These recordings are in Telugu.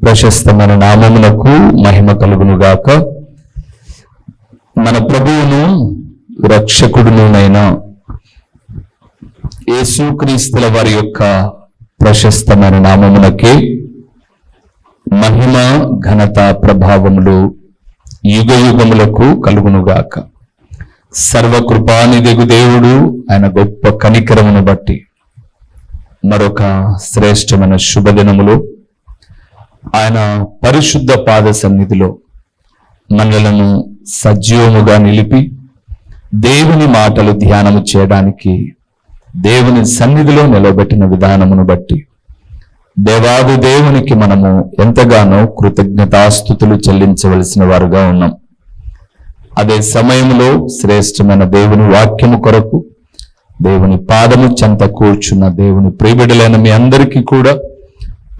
ప్రశస్తమైన నామమునకు మహిమ కలుగునుగాక. మన ప్రభువును రక్షకుడునైన యేసుక్రీస్తుల వారి యొక్క ప్రశస్తమైన నామమునకే మహిమ ఘనత ప్రభావములు యుగ యుగములకు కలుగునుగాక. సర్వకృపానిధిగు దేవుడు ఆయన గొప్ప కనికరమును బట్టి మరొక శ్రేష్టమైన శుభదినములో ఆయన పరిశుద్ధ పాద సన్నిధిలో మనలను సజీవముగా నిలిపి దేవుని మాటలు ధ్యానము చేయడానికి దేవుని సన్నిధిలో నిలబెట్టిన విధానమును బట్టి దేవాది దేవునికి మనము ఎంతగానో కృతజ్ఞతాస్తుతులు చెల్లించవలసిన వారుగా ఉన్నాం. అదే సమయంలో శ్రేష్టమైన దేవుని వాక్యము కొరకు దేవుని పాదము చెంత కూర్చున్న దేవుని ప్రియబిడ్డలైన మీ అందరికీ కూడా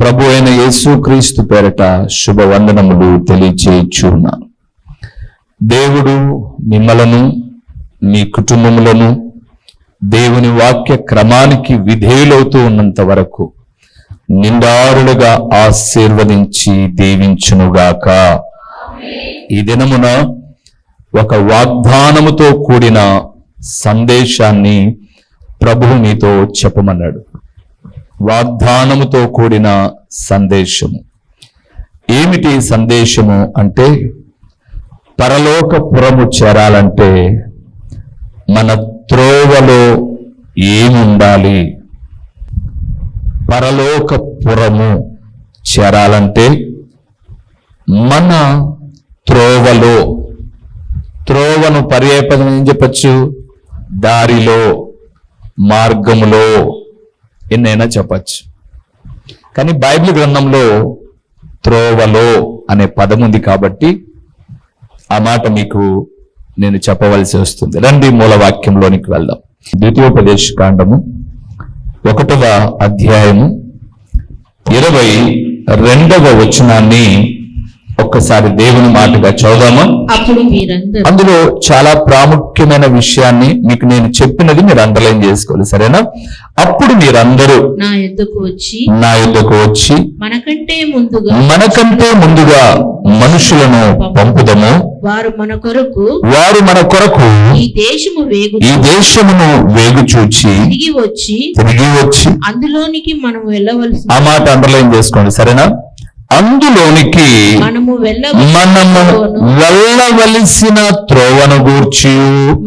ప్రభు అయిన యేసుక్రీస్తు పేరట శుభవందనములు తెలియచేయుచున్నాను. దేవుడు మిమ్మలను మీ కుటుంబములను దేవుని వాక్య క్రమానికి విధేయులవుతూ ఉన్నంత వరకు నిండారులుగా ఆశీర్వదించి దీవించునుగాక. ఈ దినమున ఒక వాగ్దానముతో కూడిన సందేశాన్ని ప్రభువు మీతో చెప్పమన్నాడు. వాగ్దానముతో కూడిన సందేశము ఏమిటి? సందేశము అంటే పరలోకపురము చేరాలంటే మన త్రోవలో ఏముండాలి? పరలోకపురము చేరాలంటే మన త్రోవలో, త్రోవను పర్యాయపదం ఏం చెప్పచ్చు? దారిలో, మార్గములో ఎన్నైనా చెప్పచ్చు. కానీ బైబిల్ గ్రంథంలో త్రోవలో అనే పదం ఉంది కాబట్టి ఆ మాట మీకు నేను చెప్పవలసి వస్తుంది. రండి మూల వాక్యంలోనికి వెళ్దాం. ద్వితీయోపదేశ కాండము 1వ అధ్యాయము 22వ వచనాన్ని ఒక్కసారి దేవుని మాటగా చదువుదామా? అందులో చాలా ప్రాముఖ్యమైన విషయాన్ని మీకు నేను చెప్పినది మీరు అండర్లైన్ చేసుకోవాలి, సరేనా? అప్పుడు మీరందరూ నా యుద్ధకు వచ్చి మనకంటే ముందుగా మనుషులను పంపుదము, వారు మన కొరకు ఈ దేశమును వేగు చూచి తిరిగి వచ్చి అందులోనికి మనం వెళ్ళవలసి. ఆ మాట అండర్లైన్ చేసుకోండి, సరేనా? అందులోనికి మనము వెళ్ళవలసిన త్రోవను గూర్చి,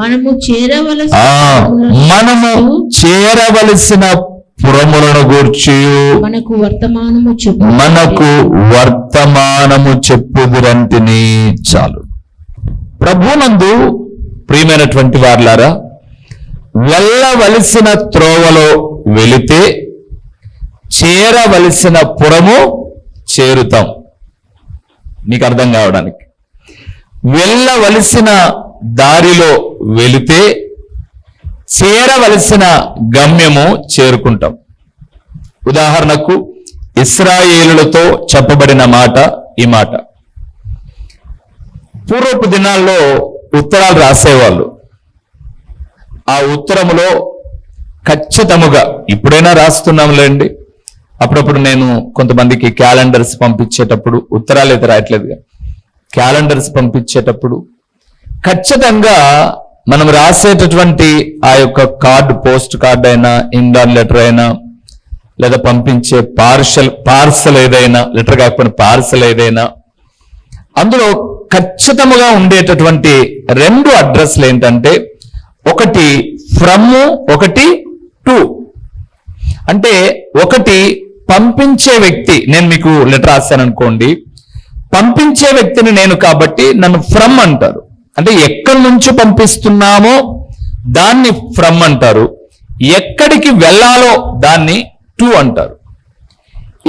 మనము చేరవలసిన పురములను గూర్చి మనకు వర్తమానము చెప్పుదురంటిని. చాలు. ప్రభునందు ప్రియమైనటువంటి వారులారా, వెళ్ళవలసిన త్రోవలో వెళితే చేరవలసిన పురము చేరుతాం. మీకు అర్థం కావడానికి, వెళ్ళవలసిన దారిలో వెళితే చేరవలసిన గమ్యము చేరుకుంటాం. ఉదాహరణకు ఇశ్రాయేలులతో చెప్పబడిన మాట ఈ మాట. పూర్వపు దినాల్లో ఉత్తరాలు రాసేవాళ్ళు. ఆ ఉత్తరములో ఖచ్చితముగా, ఇప్పుడైనా రాస్తున్నాంలేండి, అప్పుడప్పుడు నేను కొంతమందికి క్యాలెండర్స్ పంపించేటప్పుడు, ఉత్తరాలు అయితే రాయట్లేదుగా, క్యాలెండర్స్ పంపించేటప్పుడు ఖచ్చితంగా మనం రాసేటటువంటి ఆ యొక్క కార్డు, పోస్ట్ కార్డ్ అయినా, ఇండాన్ లెటర్ అయినా, లేదా పంపించే పార్సల్ ఏదైనా, లెటర్ కాకపోయినా పార్సల్ ఏదైనా, అందులో ఖచ్చితంగా ఉండేటటువంటి 2 అడ్రస్లు ఏంటంటే, ఒకటి ఫ్రమ్, ఒకటి టు. అంటే ఒకటి పంపించే వ్యక్తి, నేను మీకు లెటర్ రాశాను అనుకోండి, పంపించే వ్యక్తిని నేను కాబట్టి నన్ను ఫ్రమ్ అంటారు. అంటే ఎక్కడి నుంచి పంపిస్తున్నామో దాన్ని ఫ్రమ్ అంటారు, ఎక్కడికి వెళ్ళాలో దాన్ని టు అంటారు.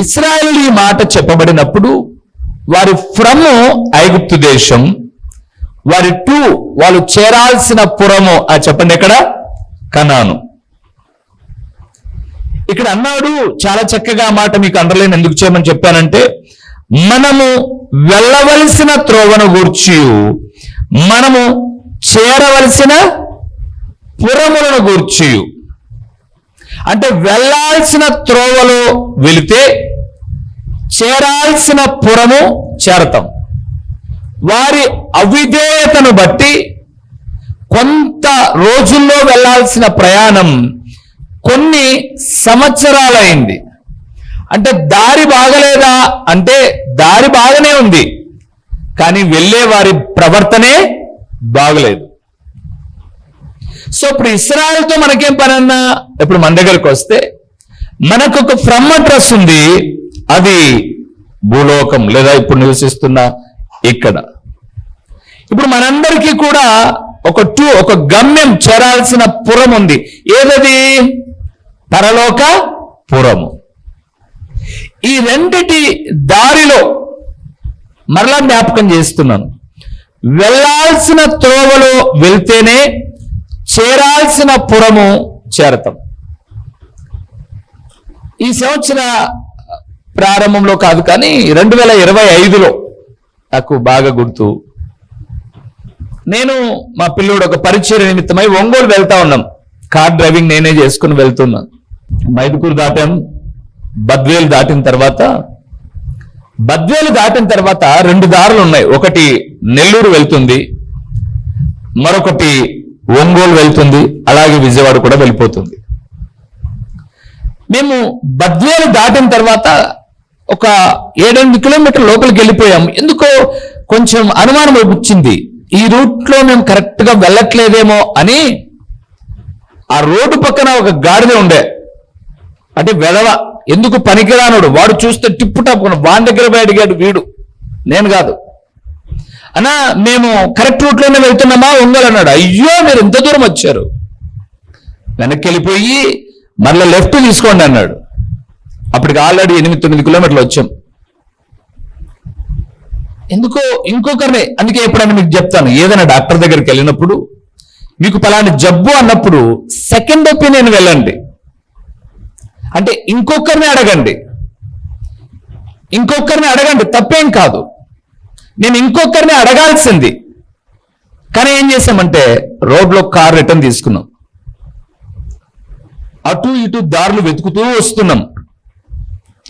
ఇశ్రాయేలు ఈ మాట చెప్పబడినప్పుడు వారి ఫ్రమ్ ఐగుప్తు దేశం, వారి టు వాళ్ళు చేరాల్సిన పురము చెప్పండి ఎక్కడ? కనాను. ఇక్కడ అన్నాడు చాలా చక్కగా మాట, మీకు అండర్లైన్ ఎందుకు చేయమని చెప్పానంటే, మనము వెళ్ళవలసిన త్రోవను గూర్చి, మనము చేరవలసిన పురములను గూర్చి. అంటే వెళ్ళాల్సిన త్రోవలో వెళితే చేరాల్సిన పురము చేరతాం. వారి అవిధేయతను బట్టి కొంత రోజుల్లో వెళ్ళాల్సిన ప్రయాణం కొన్ని సంవత్సరాలైంది. అంటే దారి బాగలేదా అంటే దారి బాగానే ఉంది, కానీ వెళ్ళే వారి ప్రవర్తనే బాగలేదు. సో ఇప్పుడు ఇశ్రాయేలుతో మనకేం పని అన్నా, ఇప్పుడు మన దగ్గరకు వస్తే మనకు ఒక ఫ్రమ్ అడ్రస్ ఉంది, అది భూలోకం లేదా ఇప్పుడు నివసిస్తున్న ఇక్కడ. ఇప్పుడు మనందరికీ కూడా ఒక గమ్యం చేరాల్సిన పురం ఉంది. ఏదది? పరలోక పురము. ఈ రెండిటి దారిలో మరలా జ్ఞాపకం చేస్తున్నాను, వెళ్ళాల్సిన త్రోవలో వెళ్తేనే చేరాల్సిన పురము చేరతాం. ఈ సంవత్సర ప్రారంభంలో కాదు కానీ 2025లో నాకు బాగా గుర్తు, నేను మా పిల్లోడు ఒక పరిచయ నిమిత్తమై ఒంగోలు వెళ్తా ఉన్నాం. కార్ డ్రైవింగ్ నేనే చేసుకుని వెళ్తున్నాను. మైదుకూరు దాటాం. బద్వేలు దాటిన తర్వాత 2 దారులు ఉన్నాయి. ఒకటి నెల్లూరు వెళ్తుంది, మరొకటి ఒంగోలు వెళ్తుంది, అలాగే విజయవాడ కూడా వెళ్ళిపోతుంది. మేము బద్వేలు దాటిన తర్వాత ఒక 7-8 కిలోమీటర్ల లోపలికి వెళ్ళిపోయాం. ఎందుకో కొంచెం అనుమానం వచ్చింది, ఈ రూట్లో మేము కరెక్ట్ గా వెళ్ళట్లేదేమో అని. ఆ రోడ్డు పక్కన ఒక గాడిద ఉండే, అంటే వెధవ, ఎందుకు పనికిరానుడు వాడు, చూస్తే టిప్పు టాప్ వాడి దగ్గర పోయి అడిగాడు వీడు, నేను కాదు. అన్నా మేము కరెక్ట్ రూట్లోనే వెళ్తున్నామా ఒంగోలు అన్నాడు. అయ్యో మీరు ఎంత దూరం వచ్చారు, వెనక్కి వెళ్ళిపోయి మరలా లెఫ్ట్ తీసుకోండి అన్నాడు. అప్పటికి ఆల్రెడీ 8-9 కిలోమీటర్లు వచ్చాం. ఎందుకో ఇంకొకరిని, అందుకే ఎప్పుడైనా మీకు చెప్తాను, ఏదైనా డాక్టర్ దగ్గరికి వెళ్ళినప్పుడు మీకు పలానా జబ్బు అన్నప్పుడు సెకండ్ ఒపీనియన్ వెళ్ళండి, అంటే ఇంకొకరిని అడగండి, తప్పేం కాదు. నేను ఇంకొకరిని అడగాల్సింది, కానీ ఏం చేసామంటే రోడ్లో కార్ రిటర్న్ తీసుకున్నాం. అటు ఇటు దారులు వెతుకుతూ వస్తున్నాం,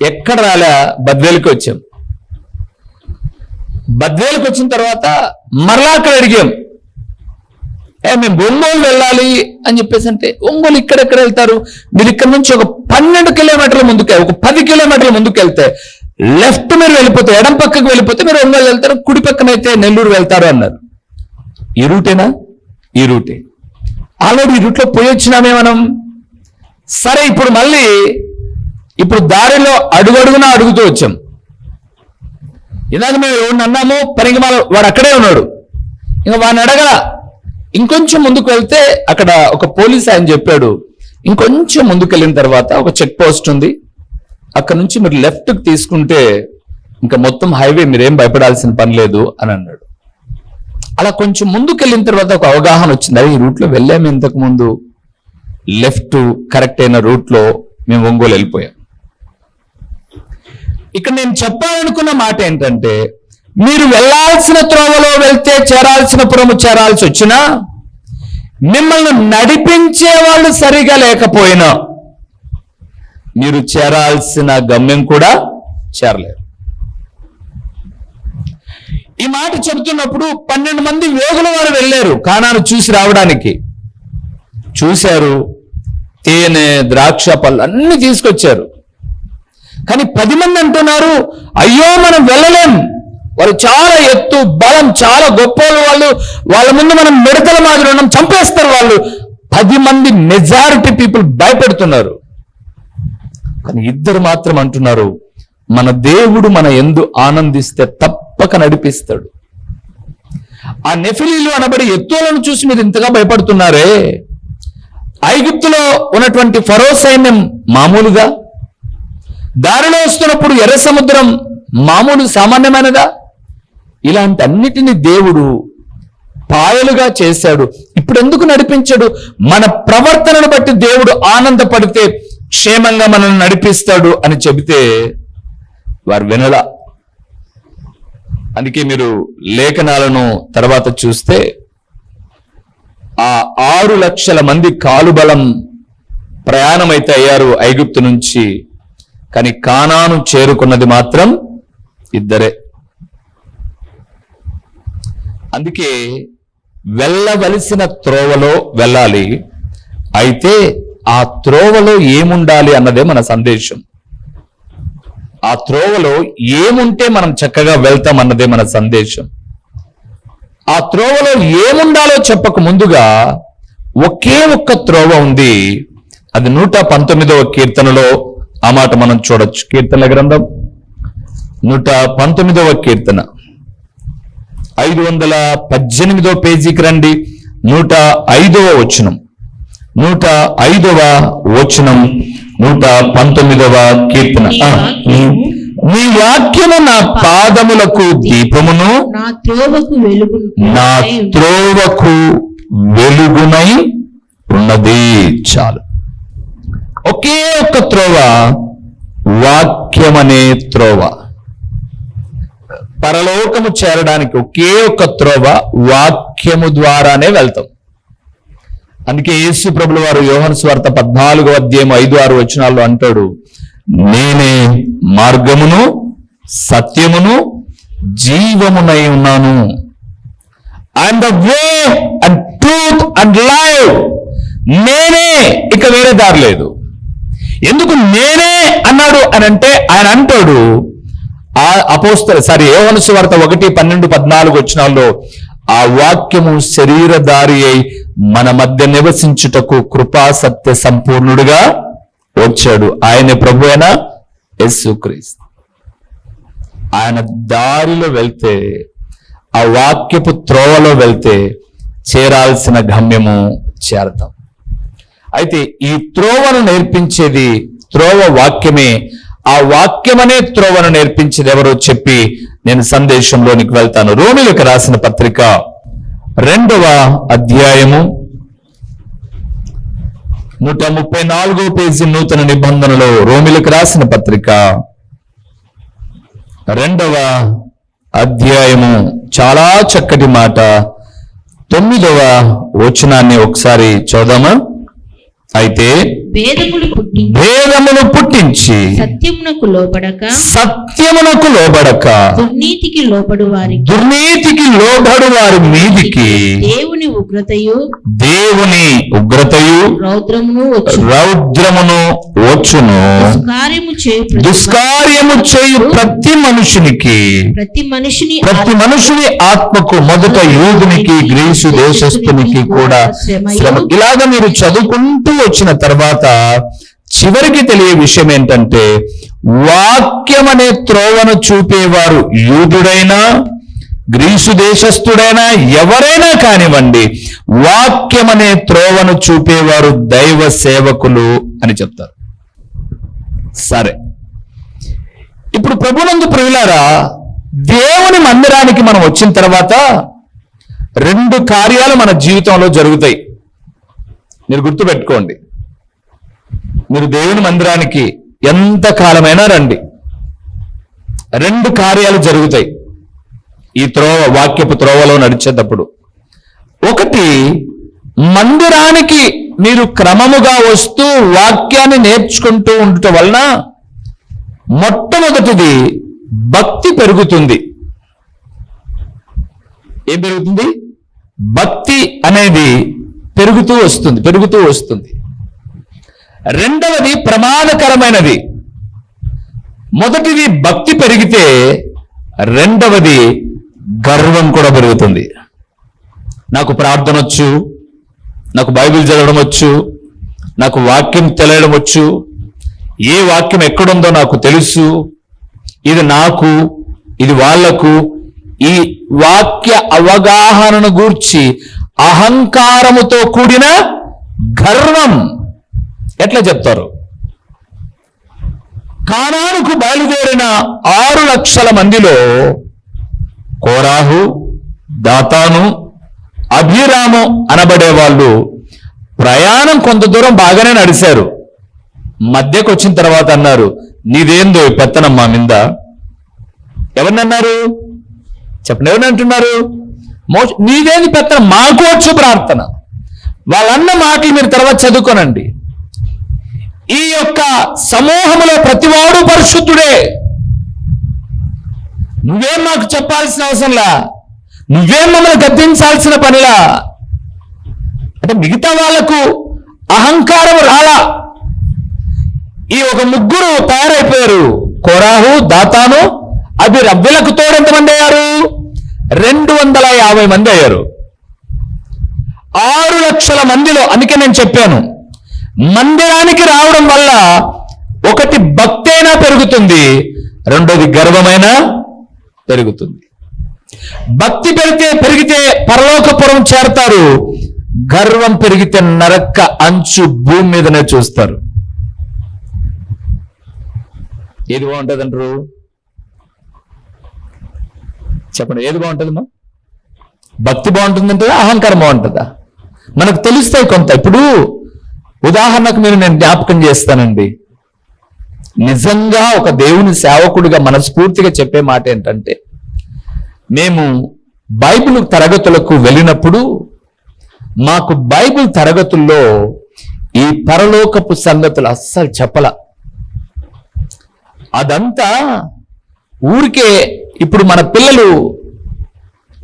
ఎక్కడ రాలే. బద్వేలుకి వచ్చాం. బద్వేలుకి వచ్చిన తర్వాత మరలా అక్కడ అడిగాం, మేము ఒంగోలు వెళ్ళాలి అని చెప్పేసి అంటే, ఒంగోలు ఇక్కడెక్కడ వెళ్తారు మీరు? ఇక్కడ నుంచి ఒక 12 కిలోమీటర్ల ముందుకే, ఒక 10 కిలోమీటర్ల ముందుకు వెళ్తే లెఫ్ట్ మీరు వెళ్ళిపోతే, ఎడం పక్కకు వెళ్ళిపోతే మీరు ఒంగోలు వెళ్తారు, కుడి పక్కనైతే నెల్లూరు వెళ్తారు అన్నారు. ఈ రూటేనా? ఈ రూటే. ఆల్రెడీ ఈ రూట్లో పోయి వచ్చినామే మనం. సరే ఇప్పుడు దారిలో అడుగడుగునా అడుగుతూ వచ్చాం. ఇందాక మేము ఎవరిని అన్నాము, పరిగమాల వాడు అక్కడే ఉన్నాడు, ఇంకా వాడిని అడగల. ఇంకొంచెం ముందుకు వెళ్తే అక్కడ ఒక పోలీస్ ఆయన చెప్పాడు, ఇంకొంచెం ముందుకు వెళ్ళిన తర్వాత ఒక చెక్ పోస్ట్ ఉంది, అక్కడ నుంచి మీరు లెఫ్ట్కి తీసుకుంటే ఇంకా మొత్తం హైవే, మీరేం భయపడాల్సిన పని లేదు అని అన్నాడు. అలా కొంచెం ముందుకు వెళ్ళిన తర్వాత ఒక అవగాహన వచ్చింది, అదే ఈ రూట్లో వెళ్ళాము ఇంతకు ముందు, లెఫ్ట్ కరెక్ట్ అయిన రూట్లో మేము ఒంగోలు వెళ్ళిపోయాం. ఇక్కడ నేను చెప్పాలనుకున్న మాట ఏంటంటే, మీరు వెళ్ళాల్సిన త్రోవలో వెళ్తే చేరాల్సిన పురము చేరాల్సి వచ్చినా, మిమ్మల్ని నడిపించే వాళ్ళు సరిగా లేకపోయినా మీరు చేరాల్సిన గమ్యం కూడా చేరలేరు. ఈ మాట చెబుతున్నప్పుడు 12 మంది యోగుల వారు వెళ్ళారు కానాను చూసి రావడానికి. చూశారు, తేనె, ద్రాక్ష పళ్ళు అన్ని తీసుకొచ్చారు. కానీ 10 మంది అంటున్నారు, అయ్యో మనం వెళ్ళలేం, వాళ్ళు చాలా ఎత్తు, బలం, చాలా గొప్ప వాళ్ళు, వాళ్ళ ముందు మనం మిడతల మాదిరి ఉన్నాం, చంపేస్తారు వాళ్ళు. 10 మంది మెజారిటీ పీపుల్ భయపెడుతున్నారు. కానీ 2 మాత్రం అంటున్నారు, మన దేవుడు మన యందు ఆనందిస్తే తప్పక నడిపిస్తాడు. ఆ నెఫిలీలు అనబడి ఎత్తులను చూసి మీరు ఇంతగా భయపడుతున్నారే, ఐగుప్తులో ఉన్నటువంటి ఫరో సైన్యం మామూలుగా, దారిలో వస్తున్నప్పుడు ఎర్ర సముద్రం మామూలు సామాన్యమైనదా? ఇలాంటి అన్నిటినీ దేవుడు పాయలుగా చేశాడు. ఇప్పుడు ఎందుకు నడిపించాడు? మన ప్రవర్తనను బట్టి దేవుడు ఆనందపడితే క్షేమంగా మనల్ని నడిపిస్తాడు అని చెబితే వారు వినలా. అందుకే మీరు లేఖనాలను తర్వాత చూస్తే ఆ 6 లక్షల మంది కాలుబలం ప్రయాణమైతే అయ్యారు ఐగుప్తు నుంచి. కానీ కానాను చేరుకున్నది మాత్రం ఇద్దరే. అందుకే వెళ్ళవలసిన త్రోవలో వెళ్ళాలి, అయితే ఆ త్రోవలో ఏముండాలి అన్నదే మన సందేశం. ఆ త్రోవలో ఏముంటే మనం చక్కగా వెళ్తాం అన్నదే మన సందేశం. ఆ త్రోవలో ఏముండాలో చెప్పక ముందుగా ఒకే ఒక్క త్రోవ ఉంది. అది 119వ కీర్తనలో ఆ మాట మనం చూడొచ్చు. కీర్తనల గ్రంథం 119వ కీర్తన 518వ పేజీకి రండి. 105వ వచనం, 105వ వచనం, 119వ కీర్తన. నీ వాక్యము నా పాదములకు దీపమును నా త్రోవకు వెలుగునై ఉన్నది. చాలు. ఒకే ఒక్క త్రోవ, వాక్యమనే త్రోవ. పరలోకము చేరడానికి ఒకే ఒక్క త్రోవ, వాక్యము ద్వారానే వెళ్తాం. అందుకే యేసు ప్రభుల వారు యోహాను సువార్త 14వ అధ్యాయం 5-6 వచనాల్లో అంటాడు, నేనే మార్గమును సత్యమును జీవమునై ఉన్నాను. I'm the way and truth and life. నేనే, ఇక వేరే దారి లేదు. ఎందుకు నేనే అన్నాడు అని అంటే, ఆయన అంటాడు యోహాను సువార్త 1:12-14 వచనాల్లో, ఆ వాక్యము శరీరధారి అయి మన మధ్య నివసించుటకు కృపా సత్య సంపూర్ణుడుగా వచ్చాడు. ఆయనే ప్రభు అయిన యేసుక్రీస్తు. ఆయన దారిలో వెళ్తే, ఆ వాక్యపు త్రోవలో వెళ్తే చేరాల్సిన గమ్యము చేరతాం. అయితే ఈ త్రోవను నేర్పించేది త్రోవ వాక్యమే. ఆ వాక్యమనే త్రోవను నేర్పించేది ఎవరో చెప్పి నేను సందేశంలోనికి వెళ్తాను. రోమీయులకు రాసిన పత్రిక 2వ అధ్యాయము 134వ పేజీ నూతన నిబంధనలో రోమీయులకు రాసిన పత్రిక 2వ అధ్యాయము చాలా చక్కటి మాట. 9వ వచనాన్ని ఒకసారి చదువుదామా? అయితే భేదమును పుట్టించి సత్యమునకు లోబడక దుర్నీతికి లోబడు వారి మీదికి దేవుని ఉగ్రతయు రౌద్రమును వచ్చును. దుష్కార్యము చేయు ప్రతి మనుషుని ఆత్మకు, మొదట యూదునికి గ్రీసు దేశస్థునికి కూడా శ్రమ. ఇలాగ మీరు చదువుకుంటూ వచ్చిన తర్వాత చివరికి తెలియ విషయం ఏంటంటే, వాక్యం అనే త్రోవను చూపేవారు యూదుడైనా గ్రీసు దేశస్థుడైనా ఎవరైనా కానివ్వండి, వాక్యం అనే త్రోవను చూపేవారు దైవ సేవకులు అని చెప్తారు. సరే, ఇప్పుడు ప్రభునందు ప్రియులారా, దేవుని మందిరానికి మనం వచ్చిన తర్వాత 2 కార్యాలు మన జీవితంలో జరుగుతాయి. మీరు గుర్తుపెట్టుకోండి. మీరు దేవుని మందిరానికి ఎంత కాలమైనా రండి, 2 కార్యాలు జరుగుతాయి ఈ వాక్యపు త్రోవలో నడిచేటప్పుడు. ఒకటి, మందిరానికి మీరు క్రమముగా వస్తూ వాక్యాన్ని నేర్చుకుంటూ ఉండటం వలన మొట్టమొదటిది భక్తి పెరుగుతుంది. ఏం పెరుగుతుంది? భక్తి అనేది పెరుగుతూ వస్తుంది. రెండవది ప్రమాదకరమైనది. మొదటిది భక్తి పెరిగితే రెండవది గర్వం కూడా పెరుగుతుంది. నాకు ప్రార్థన వచ్చు, నాకు బైబిల్ చదవడం వచ్చు, నాకు వాక్యం తెలియడం వచ్చు, ఏ వాక్యం ఎక్కడుందో నాకు తెలుసు, ఇది నాకు, ఇది వాళ్లకు, ఈ వాక్య అవగాహనను గూర్చి అహంకారముతో కూడిన గర్వం. ఎట్లా చెప్తారు? కానానుకు బయలుదేరిన 6 లక్షల మందిలో కోరాహు, దాతాను, అభిరాము అనబడే వాళ్ళు ప్రయాణం కొంత దూరం బాగానే నడిచారు. మధ్యకు వచ్చిన తర్వాత అన్నారు, నీదేందో పెత్తనం మా మీద. ఎవరిని అన్నారు చెప్పండి? ఎవరిని అంటున్నారు? నీదేంది పెత్తనం, మాకు వచ్చు ప్రార్థన. వాళ్ళన్న మాటలు మీరు తర్వాత చదువుకోనండి. ఈ యొక్క సమూహములో ప్రతివాడు పరిశుద్ధుడే. నువ్వేం మాకు చెప్పాల్సిన అవసరంలా, నువ్వేం మమ్మల్ని గద్దించాల్సిన పనిలా. అంటే మిగతా వాళ్లకు అహంకారం రాలా. ఈ ఒక ముగ్గురు తయారైపోయారు, కోరాహు, దాతాను, అబీరాము. వీళ్ళకు తోడు ఎంతమంది అయ్యారు? 250 మంది అయ్యారు. 6 లక్షల మందిలో. అందుకే నేను చెప్పాను, మందిరానికి రావడం వల్ల ఒకటి భక్తి అయినా పెరుగుతుంది, రెండోది గర్వమైనా పెరుగుతుంది. భక్తి పెరిగితే పరలోకపురం చేరతారు, గర్వం పెరిగితే నరక అంచు భూమి మీదనే చూస్తారు. ఏది బాగుంటుంది అంటారు? చెప్పండి, ఏది బాగుంటుందమ్మా? భక్తి బాగుంటుందంటే అహంకారం బాగుంటుందా? మనకు తెలుస్తాయి కొంత. ఇప్పుడు ఉదాహరణకు నేను జ్ఞాపకం చేస్తానండి. నిజంగా ఒక దేవుని సేవకుడిగా మనస్ఫూర్తిగా చెప్పే మాట ఏంటంటే, మేము బైబిల్ తరగతులకు వెళ్ళినప్పుడు మాకు బైబిల్ తరగతుల్లో ఈ పరలోకపు సంగతులు అస్సలు చెప్పల. అదంతా ఊరికే ఇప్పుడు మన పిల్లలు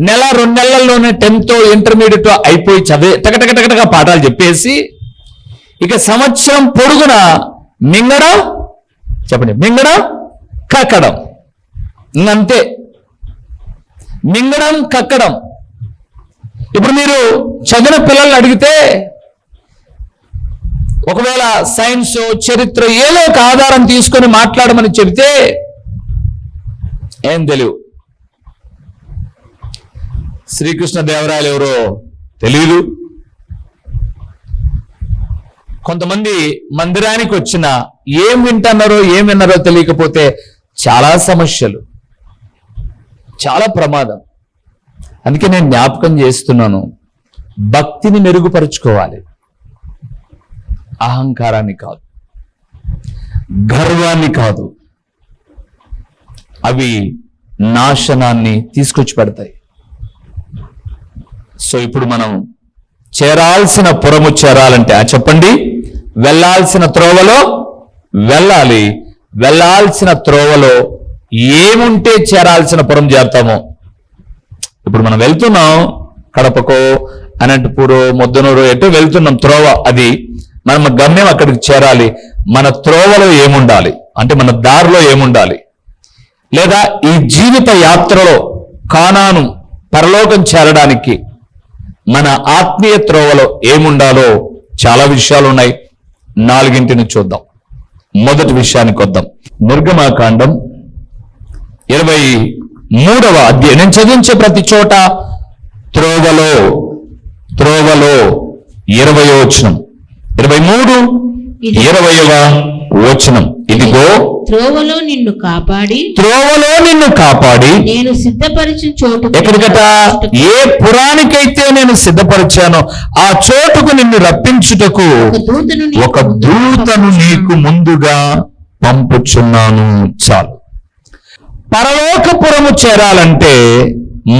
నెల 2 నెలల్లోనే 10th ఇంటర్మీడియట్ అయిపోయి టకటకటకటగా పాఠాలు చెప్పేసి ఇక సంవత్సరం పొడుగున మింగడం, చెప్పండి, మింగడం కక్కడం, ఇంకంతే. మింగడం కక్కడం. ఇప్పుడు మీరు చదివిన పిల్లల్ని అడిగితే ఒకవేళ సైన్స్, చరిత్ర ఏదో ఒక ఆధారం తీసుకొని మాట్లాడమని చెబితే ఏం తెలియదు. శ్రీకృష్ణదేవరాయలు ఎవరో తెలియదు. కొంతమంది మందిరానికి వచ్చిన ఏం విన్నారో తెలియకపోతే చాలా సమస్యలు, చాలా ప్రమాదం. అందుకే నేను జ్ఞాపకం చేస్తున్నాను, భక్తిని మెరుగుపరుచుకోవాలి, అహంకారాన్ని కాదు, గర్వాన్ని కాదు. అవి నాశనాన్ని తీసుకొచ్చి పెడతాయి. సో ఇప్పుడు మనం చేరాల్సిన పురము చేరాలంటే చెప్పండి, వెళ్ళాల్సిన త్రోవలో వెళ్ళాలి. వెళ్ళాల్సిన త్రోవలో ఏముంటే చేరాల్సిన పురం చేరుతామో. ఇప్పుడు మనం వెళ్తున్నాం, కడపకో, అనంతపూరో, ముద్దనూరు, ఎటో వెళ్తున్నాం. త్రోవ అది మనం గమ్యం, అక్కడికి చేరాలి. మన త్రోవలో ఏముండాలి అంటే మన దారిలో ఏముండాలి, లేదా ఈ జీవిత యాత్రలో కానాను పరలోకం చేరడానికి మన ఆత్మీయ త్రోవలో ఏముండాలో చాలా విషయాలు ఉన్నాయి. 4 చూద్దాం. మొదటి విషయానికి వద్దాం. నిర్గమాకాండం 23వ అధ్యాయం. నేను చదివించే ప్రతి చోట త్రోవలో 20వ వచనం, 23, 20వ వచనం. ఇదిగో త్రోవలో నిన్ను కాపాడి నేను సిద్ధపరిచిన చోటు. ఎక్కడికట? ఏ పురానికైతే నేను సిద్ధపరిచానో ఆ చోటుకు నిన్ను రప్పించుటకు ఒక దూతను నీకు ముందుగా పంపుచున్నాను. చాలు. పరలోకపురము చేరాలంటే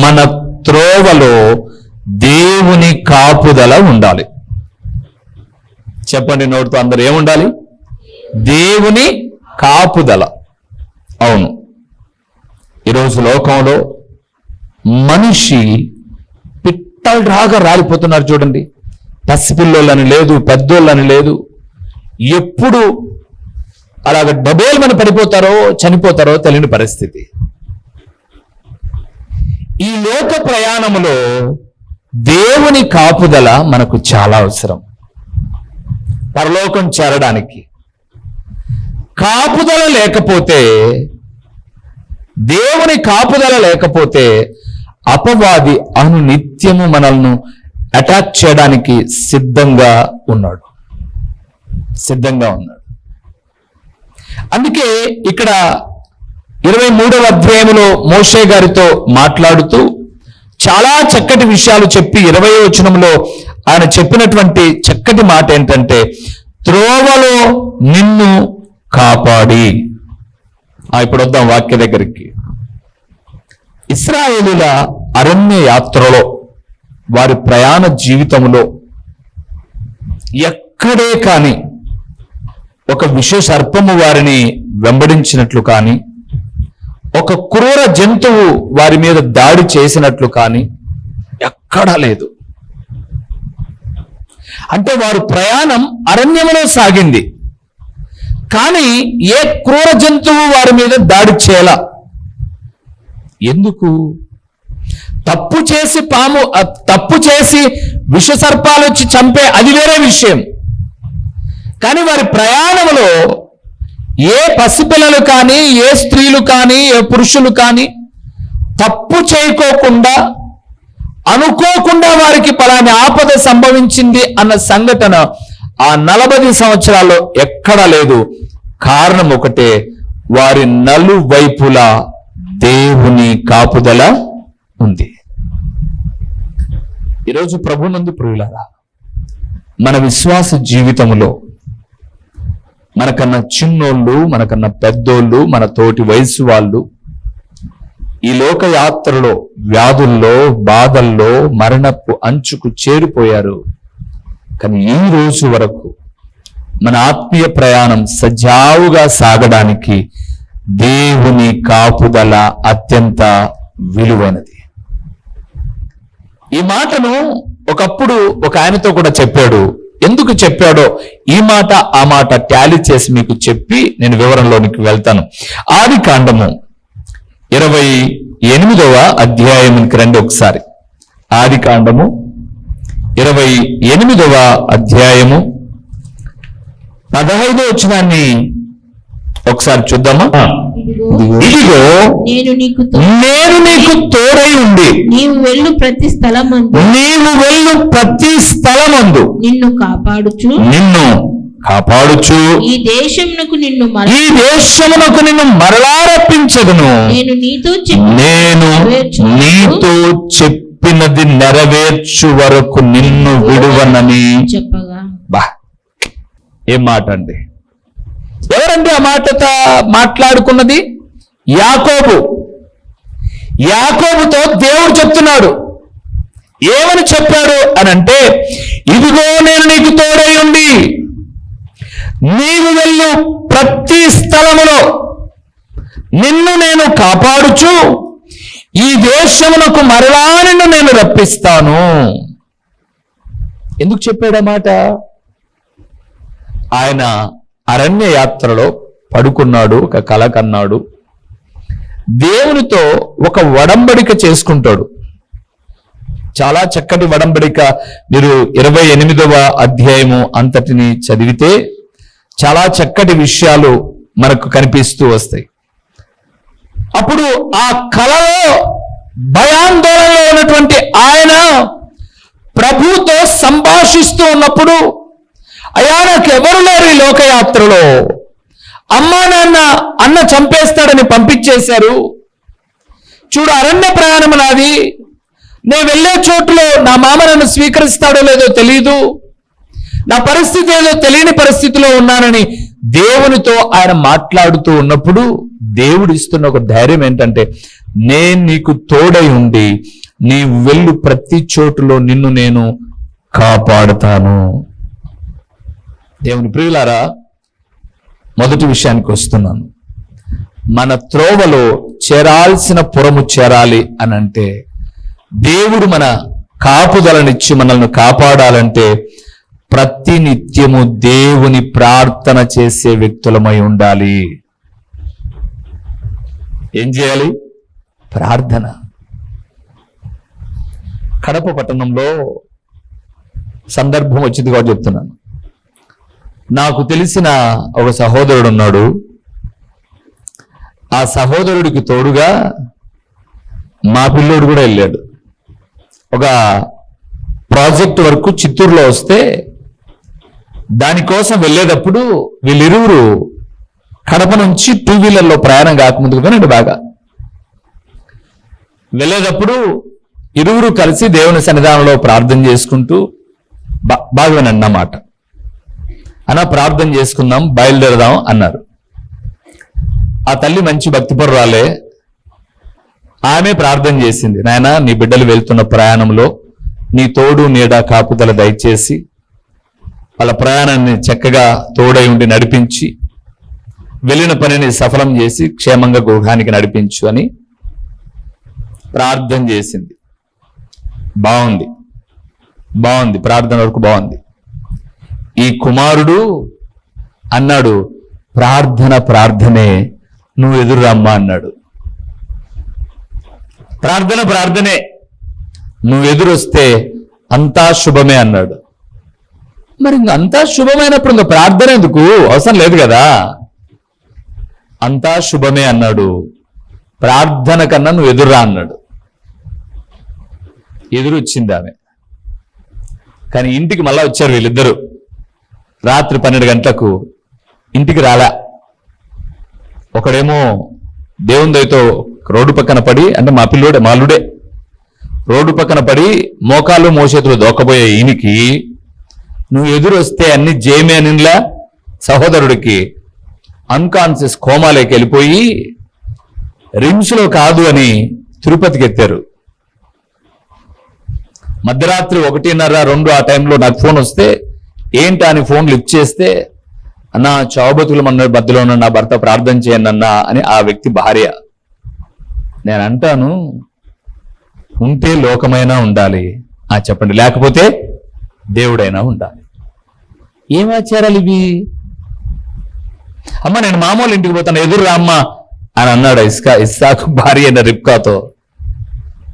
మన త్రోవలో దేవుని కాపుదల ఉండాలి. చెప్పండి నోటితో అందరు, ఏముండాలి? దేవుని కాపుదల. అవును, ఈరోజు లోకంలో మనిషి పిట్టల్లాగా రాలిపోతున్నారు. చూడండి, పసిపిల్లోళ్ళని లేదు, పెద్దోళ్ళని లేదు. ఎప్పుడు అలాగ డబేల్మని పడిపోతారో చనిపోతారో తెలియని పరిస్థితి. ఈ లోక ప్రయాణములో దేవుని కాపుదల మనకు చాలా అవసరం. పరలోకం చేరడానికి కాపుదల లేకపోతే, దేవుని కాపుదల లేకపోతే అపవాది అనునిత్యము మనల్ని అటాక్ చేయడానికి సిద్ధంగా ఉన్నాడు. అందుకే ఇక్కడ 23వ అధ్యాయంలో మోషే గారితో మాట్లాడుతూ చాలా చక్కటి విషయాలు చెప్పి 20వ వచనంలో ఆయన చెప్పినటువంటి చక్కటి మాట ఏంటంటే, త్రోవలో నిన్ను కాపాడి. ఇప్పుడు వద్దాం వాక్య దగ్గరికి. ఇశ్రాయేలుల అరణ్య యాత్రలో, వారి ప్రయాణ జీవితంలో ఎక్కడే కానీ ఒక విష సర్పము వారిని వెంబడించినట్లు కానీ, ఒక క్రూర జంతువు వారి మీద దాడి చేసినట్లు కానీ ఎక్కడా లేదు. అంటే వారు ప్రయాణం అరణ్యములో సాగింది, కానీ ఏ క్రూర జంతువు వారి మీద దాడి చేయాల. ఎందుకు? తప్పు చేసి విష సర్పాలు వచ్చి చంపే అది వేరే విషయం. కానీ వారి ప్రయాణంలో ఏ పసిపిల్లలు కానీ, ఏ స్త్రీలు కానీ, ఏ పురుషులు కానీ తప్పు చేయకోకుండా, అనుకోకుండా వారికి పలాని ఆపద సంభవించింది అన్న సంఘటన ఆ 40 సంవత్సరాల్లో ఎక్కడా లేదు. కారణం ఒకటే, వారి నలువైపులా దేవుని కాపుదల ఉంది. ఈరోజు ప్రభునందు ప్రియులారా, మన విశ్వాస జీవితంలో మనకన్నా చిన్నోళ్ళు, మనకన్నా పెద్దోళ్ళు, మన తోటి వయసు వాళ్ళు ఈ లోక యాత్రలో వ్యాధుల్లో, బాధల్లో, మరణపు అంచుకు చేరిపోయారు. కానీ ఈ రోజు వరకు మన ఆత్మీయ ప్రయాణం సజావుగా సాగడానికి దేవుని కాపుదల అత్యంత విలువైనది. ఈ మాటను ఒకప్పుడు ఒక ఆయనతో కూడా చెప్పాడు. ఎందుకు చెప్పాడో ఈ మాట ఆ మాట టాలీ చేసి మీకు చెప్పి నేను వివరంలోనికి వెళ్తాను. ఆదికాండము 28వ అధ్యాయానికి రండి ఒకసారి. ఆదికాండము 28వ అధ్యాయము 15వ వచనాన్ని ఒకసారి చూద్దామా? ఇదిగో నేను నీకు తోడై ఉండి నీవు వెళ్ళు ప్రతి స్థలమందు నిన్ను కాపాడుచు ఈ దేశమునకు నిన్ను మరలా రప్పించదును. నేను నీతో చెప్పినది నెరవేర్చు వరకు నిన్ను విడువనని చెప్పగా. బా, ఏం మాట అండి! ఎవరండి ఆ మాటతో మాట్లాడుకున్నది? యాకోబుతో దేవుడు చెప్తున్నాడు. ఏమని చెప్పాడు అని అంటే, ఇదిగో నేను నీకు తోడై ఉండి నీవు వెళ్ళు ప్రతి స్థలములో నిన్ను నేను కాపాడుచు ఈ దేశమునకు మరలా నిన్ను నేను రప్పిస్తాను. ఎందుకు చెప్పాడు ఆ మాట? ఆయన అరణ్య యాత్రలో పడుకున్నాడు, ఒక కల కన్నాడు. దేవునితో ఒక వడంబడిక చేసుకుంటాడు. చాలా చక్కటి వడంబడిక. మీరు 28వ అధ్యాయము అంతటిని చదివితే చాలా చక్కటి విషయాలు మనకు కనిపిస్తూ వస్తాయి. అప్పుడు ఆ కలలో భయాందోళనలో ఉన్నటువంటి ఆయన ప్రభువుతో సంభాషిస్తూ ఉన్నప్పుడు, అయ్యా నాకు ఎవరు లేరు ఈ లోకయాత్రలో, అమ్మా నాన్న అన్న చంపేస్తాడని పంపించేశారు. చూడు, అరణ్య ప్రయాణం నాది, నేను వెళ్ళే చోటులో నా మామ నన్ను స్వీకరిస్తాడో లేదో తెలియదు, నా పరిస్థితి ఏదో తెలియని పరిస్థితిలో ఉన్నానని దేవునితో ఆయన మాట్లాడుతూ ఉన్నప్పుడు దేవుడు ఇస్తున్న ఒక ధైర్యం ఏంటంటే, నేను నీకు తోడై ఉండి నీ వెళ్ళు ప్రతి చోటులో నిన్ను నేను కాపాడుతాను. దేవుని ప్రియులారా, మొదటి విషయానికి వస్తున్నాను. మన త్రోవలో చేరాల్సిన పురము చేరాలి అని అంటే, దేవుడు మన కాపుదలనిచ్చి మనల్ని కాపాడాలంటే ప్రతి నిత్యము దేవుని ప్రార్థన చేసే వ్యక్తులమై ఉండాలి. ఏం చేయాలి? ప్రార్థన. కడప పట్టణంలో సందర్భం వచ్చింది కాబట్టి చెప్తున్నాను. నాకు తెలిసిన ఒక సహోదరుడు ఉన్నాడు. ఆ సహోదరుడికి తోడుగా మా పిల్లోడు కూడా వెళ్ళాడు. ఒక ప్రాజెక్ట్ వర్క్ చిత్తూరులో వస్తే దానికోసం వెళ్ళేటప్పుడు వీళ్ళిరువురు కడప నుంచి 2 వీలర్లో ప్రయాణం కాకముందుకు వినండి బాగా. వెళ్ళేటప్పుడు ఇరువురు కలిసి దేవుని సన్నిధానంలో ప్రార్థన చేసుకుంటూ బాగా వినండి అన్నమాట. అన్న ప్రార్థన చేసుకుందాం, బయలుదేరదాం అన్నారు. ఆ తల్లి మంచి భక్తిపరురాలే. ఆమె ప్రార్థన చేసింది, నాయనా నీ బిడ్డలు వెళ్తున్న ప్రయాణంలో నీ తోడు నీడ కాపుదల దయచేసి వాళ్ళ ప్రయాణాన్ని చక్కగా తోడై ఉండి నడిపించి వెళ్ళిన పనిని సఫలం చేసి క్షేమంగా గృహానికి నడిపించు అని ప్రార్థన చేసింది. బాగుంది, ప్రార్థన వరకు బాగుంది. ఈ కుమారుడు అన్నాడు, ప్రార్థనే, నువ్వు ఎదురు రమ్మా అన్నాడు. ప్రార్థనే, నువ్వు ఎదురొస్తే అంతా శుభమే అన్నాడు. మరి ఇంక అంతా శుభమైనప్పుడు ఇంకా ప్రార్థన ఎందుకు, అవసరం లేదు కదా. అంతా శుభమే అన్నాడు. ప్రార్థన కన్నా నువ్వు ఎదురురా అన్నాడు. ఎదురు వచ్చింది ఆమె. కానీ ఇంటికి మళ్ళా వచ్చారు వీళ్ళిద్దరు. రాత్రి 12 గంటలకు ఇంటికి రాలా. ఒకడేమో దేవుని దయతో రోడ్డు పక్కన పడి, అంటే మా అల్లుడే రోడ్డు పక్కన పడి మోకాళ్ళు మోచేతులు దోకపోయే ఈయనకి నువ్వు ఎదురు వస్తే అన్ని జేమే అనిలా సహోదరుడికి అన్కాన్షియస్ కోమాలోకి వెళ్ళిపోయి రిమ్స్లో కాదు అని తిరుపతికి ఎత్తారు. మధ్యరాత్రి 1:30, 2 ఆ టైంలో నాకు ఫోన్ వస్తే ఏంటి అని ఫోన్ లిఫ్ట్ చేస్తే, అన్నా చావుబతుల మధ్యలో ఉన్న నా భర్త ప్రార్థన చేయండి అన్నా అని ఆ వ్యక్తి భార్య. నేను అంటాను, ఉంటే లోకమైనా ఉండాలి, చెప్పండి, లేకపోతే దేవుడైనా ఉండాలి. ఏం ఆచారాలు ఇవి? అమ్మ నేను మామూలు ఇంటికి పోతాను, ఎదురు రామ్మా అని అన్నాడు ఇస్సాకు భార్య అయిన రిబ్కాతో.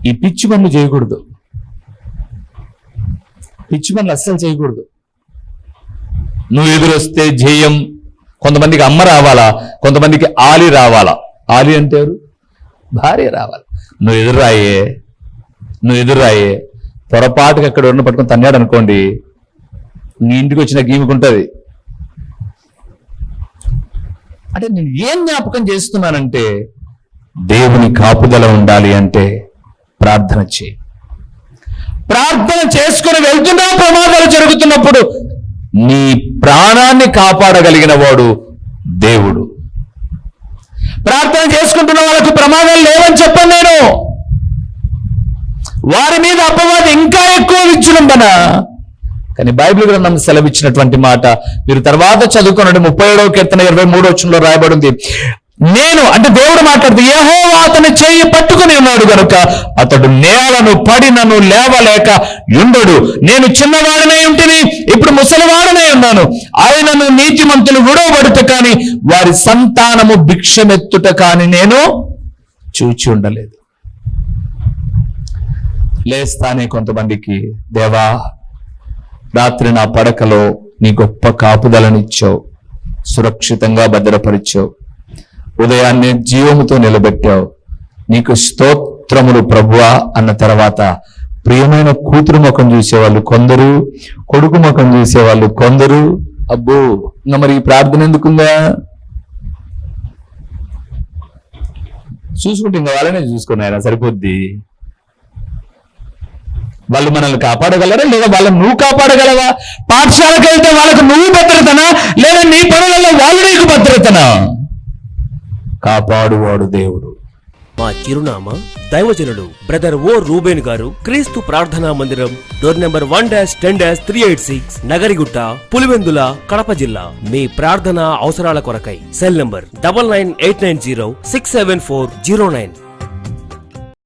ఈ పిచ్చి పనులు చేయకూడదు, అస్సలు చేయకూడదు. నువ్వు ఎదురొస్తే జయం. కొంతమందికి అమ్మ రావాలా, కొంతమందికి ఆలి రావాలా. ఆలి అంటే ఎవరు? భార్య రావాలి. నువ్వు ఎదురాయే పొరపాటుగా అక్కడ ఉన్న పట్టుకొని తన్నాడు అనుకోండి, నీ ఇంటికి వచ్చిన గీముకుంటుంది. అంటే నేను ఏం జ్ఞాపకం చేస్తున్నానంటే, దేవుని కాపుదల ఉండాలి అంటే ప్రార్థన చేయి. ప్రార్థన చేసుకుని వెళ్తున్నా ప్రమాదాలు జరుగుతున్నప్పుడు నీ ప్రాణాన్ని కాపాడగలిగిన వాడు దేవుడు. ప్రార్థన చేసుకుంటున్న వాళ్ళకి ప్రమాదాలు లేవని చెప్పను నేను. వారి మీద అపవాది ఇంకా ఎక్కువ విజృంభణ. కానీ బైబిల్ గ్రంథం సెలవిచ్చినటువంటి మాట మీరు తర్వాత చదువుకున్నాడు. 37వ కీర్తన 23వ వచనంలో రాయబడింది, నేను అంటే దేవుడు మాట్లాడుతూ, యెహోవా అతని చెయ్యి పట్టుకుని ఉన్నాడు గనుక అతడు నేలను పడినను లేవలేక యుండడు. నేను చిన్నవాడనై ఉంటిని, ఇప్పుడు ముసలివాడనై ఉన్నాను. ఆయనను నీతిమంతులు విడవబడుట కాని వారి సంతానము భిక్షమెత్తుట కాని నేను చూచి ఉండలేదు. లేస్తానే కొంతమందికి, దేవా రాత్రి నా పడకలో నీ గొప్ప కాపుదలనిచ్చావు, సురక్షితంగా భద్రపరిచావు, ఉదయాన్నే జీవముతో నిలబెట్టావు, నీకు స్తోత్రములు ప్రభువా అన్న తర్వాత ప్రియమైన కూతురు ముఖం చూసేవాళ్ళు కొందరు, కొడుకు ముఖం చూసేవాళ్ళు కొందరు. అబ్బో, ఇంకా మరి ఈ ప్రార్థన ఎందుకుందా? చూసుకుంటే ఇంకా వాళ్ళనే చూసుకున్నారా, సరిపోద్ది. వాళ్ళు మనల్ని కాపాడగలరా లేదా వాళ్ళని నువ్వు కాపాడగలవా? పాఠశాలకు వెళ్తే వాళ్ళకు నువ్వు భద్రతనా లేదా నీ పనులలో వాళ్ళు నీకు భద్రతనా? కాపాడువాడు దేవుడు. మా చిరునామా దైవజనులు బ్రదర్ ఓ రూబేన్ గారు, క్రీస్తు ప్రార్థనా మందిరం, డోర్ నెంబర్ 1-10-386, నగరిగుట్ట, పులివెందుల, కడప జిల్లా. మీ ప్రార్థనా అవసరాల కొరకై సెల్ నంబర్ 9989067409.